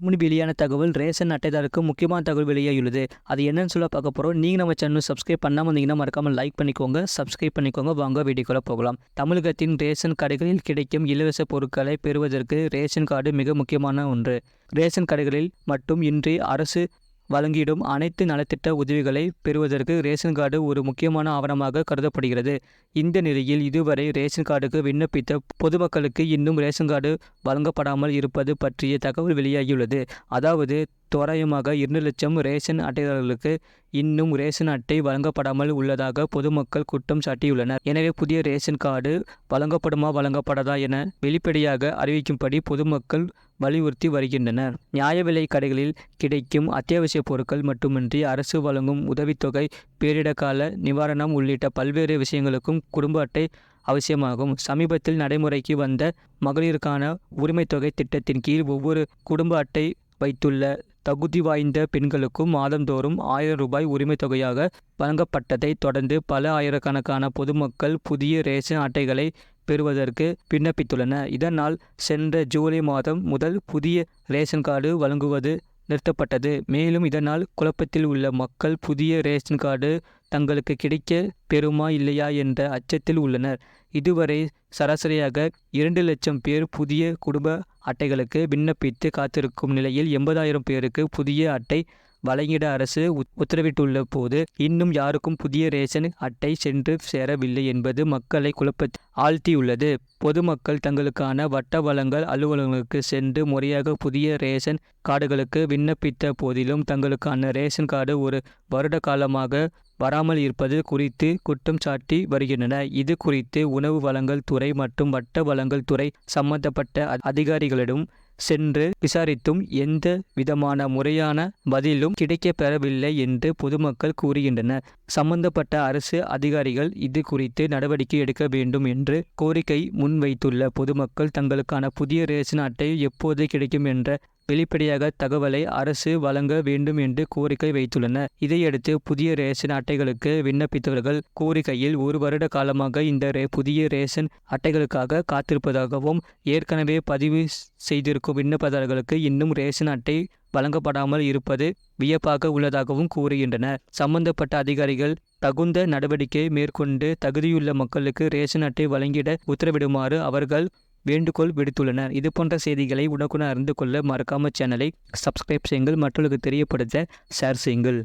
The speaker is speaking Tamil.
முன் வெளியான தகவல் ரேஷன் அட்டைதாருக்கு முக்கியமான தகவல் வெளியாகியுள்ளது. அது என்னன்னு சொல்ல பார்க்க போகிறோம். நீங்கள் நம்ம சேனல் சப்ஸ்கிரைப் பண்ணாமல் இருந்தீங்கன்னா மறக்காமல் லைக் பண்ணிக்கோங்க, சப்ஸ்கிரைப் பண்ணிக்கோங்க. வாங்க வீடியோக்குள்ள போகலாம். தமிழகத்தின் ரேஷன் கடைகளில் கிடைக்கும் இலவச பொருட்களை பெறுவதற்கு ரேஷன் கார்டு மிக முக்கியமான ஒன்று. ரேஷன் கடைகளில் மட்டும் இன்றி அரசு வழங்கிடும் அனைத்து நலத்திட்ட உதவிகளை பெறுவதற்கு ரேஷன் கார்டு ஒரு முக்கியமான ஆவணமாக கருதப்படுகிறது. இந்த நிலையில் இதுவரை ரேஷன் கார்டுக்கு விண்ணப்பித்த பொதுமக்களுக்கு இன்னும் ரேஷன் கார்டு வழங்கப்படாமல் இருப்பது பற்றிய தகவல் வெளியாகியுள்ளது. அதாவது தோராயமாக 2 லட்சம் ரேஷன் அட்டைதாரர்களுக்கு இன்னும் ரேஷன் அட்டை வழங்கப்படாமல் உள்ளதாக பொதுமக்கள் குற்றம் சாட்டியுள்ளனர். எனவே புதிய ரேஷன் கார்டு வழங்கப்படுமா வழங்கப்படாதா என வெளிப்படையாக அறிவிக்கும்படி பொதுமக்கள் வலியுறுத்தி வருகின்றனர். நியாய விலை கடைகளில் கிடைக்கும் அத்தியாவசிய பொருட்கள் மட்டுமின்றி அரசு வழங்கும் உதவித்தொகை, பேரிடர்கால நிவாரணம் உள்ளிட்ட பல்வேறு விஷயங்களுக்கும் குடும்ப அட்டை அவசியமாகும். சமீபத்தில் நடைமுறைக்கு வந்த மகளிருக்கான உரிமைத்தொகை திட்டத்தின் கீழ் ஒவ்வொரு குடும்ப அட்டை வைத்துள்ள தகுதி வாய்ந்த பெண்களுக்கும் மாதந்தோறும் 1000 ரூபாய் உரிமை தொகையாக வழங்கப்பட்டதை தொடர்ந்து பல ஆயிரக்கணக்கான பொதுமக்கள் புதிய ரேஷன் அட்டைகளை பெறுவதற்கு விண்ணப்பித்துள்ளனர். இதனால் சென்ற ஜூலை மாதம் முதல் புதிய ரேஷன் கார்டு வழங்குவது நிறுத்தப்பட்டது. மேலும் இதனால் குழப்பத்தில் உள்ள மக்கள் புதிய ரேஷன் கார்டு தங்களுக்கு கிடைக்க பெறுமா இல்லையா என்ற அச்சத்தில் உள்ளனர். இதுவரை சராசரியாக 2 லட்சம் பேர் புதிய குடும்ப அட்டைகளுக்கு விண்ணப்பித்து காத்திருக்கும் நிலையில் 80,000 பேருக்கு புதிய அட்டை வழங்கிட அரசு உத்தரவிட்டுள்ள போது இன்னும் யாருக்கும் புதிய ரேஷன் அட்டை சென்று சேரவில்லை என்பது மக்களை குழப்பத்தில் ஆழ்த்தியுள்ளது. பொதுமக்கள் தங்களுக்கான வட்ட வழங்கல் அலுவலகங்களுக்கு சென்று முறையாக புதிய ரேஷன் கார்டுகளுக்கு விண்ணப்பித்த போதிலும் தங்களுக்கான ரேஷன் கார்டு ஒரு வருட காலமாக வராமல் இருப்பது குறித்து குற்றம் சாட்டி வருகின்றனர். இது குறித்து உணவு வழங்கல் துறை மற்றும் வட்ட வழங்கல் துறை சம்பந்தப்பட்ட அதிகாரிகளிடம் சென்று விசாரித்தும் எந்த விதமான முறையான பதிலும் கிடைக்கப்பெறவில்லை என்று பொதுமக்கள் கூறுகின்றனர். சம்பந்தப்பட்ட அரசு அதிகாரிகள் இது குறித்து நடவடிக்கை எடுக்க வேண்டும் என்று கோரிக்கை முன்வைத்துள்ள பொதுமக்கள் தங்களுக்கான புதிய ரேஷன் அட்டை எப்போது கிடைக்கும் என்ற வெளிப்படையாக தகவலை அரசு வழங்க வேண்டும் என்று கோரிக்கை வைத்துள்ளனர். இதையடுத்து புதிய ரேஷன் அட்டைகளுக்கு விண்ணப்பித்தவர்கள் கோரிக்கையில் 1 வருட காலமாக இந்த புதிய ரேஷன் அட்டைகளுக்காக காத்திருப்பதாகவும், ஏற்கனவே பதிவு செய்திருக்கும் விண்ணப்பதாரர்களுக்கு இன்னும் ரேஷன் அட்டை வழங்கப்படாமல் இருப்பது வியப்பாக உள்ளதாகவும் கூறுகின்றனர். சம்பந்தப்பட்ட அதிகாரிகள் தகுந்த நடவடிக்கை மேற்கொண்டு தகுதியுள்ள மக்களுக்கு ரேஷன் அட்டை வழங்கிட உத்தரவிடுமாறு அவர்கள் வேண்டுகோள் விடுத்துள்ளனர். இது போன்ற செய்திகளை உடனுக்குடன் அறிந்து கொள்ள மறக்காம சேனலை சப்ஸ்கிரைப் செய்யுங்கள், மற்றவர்களுக்கு தெரியப்படுத்த ஷேர் செய்யுங்கள்.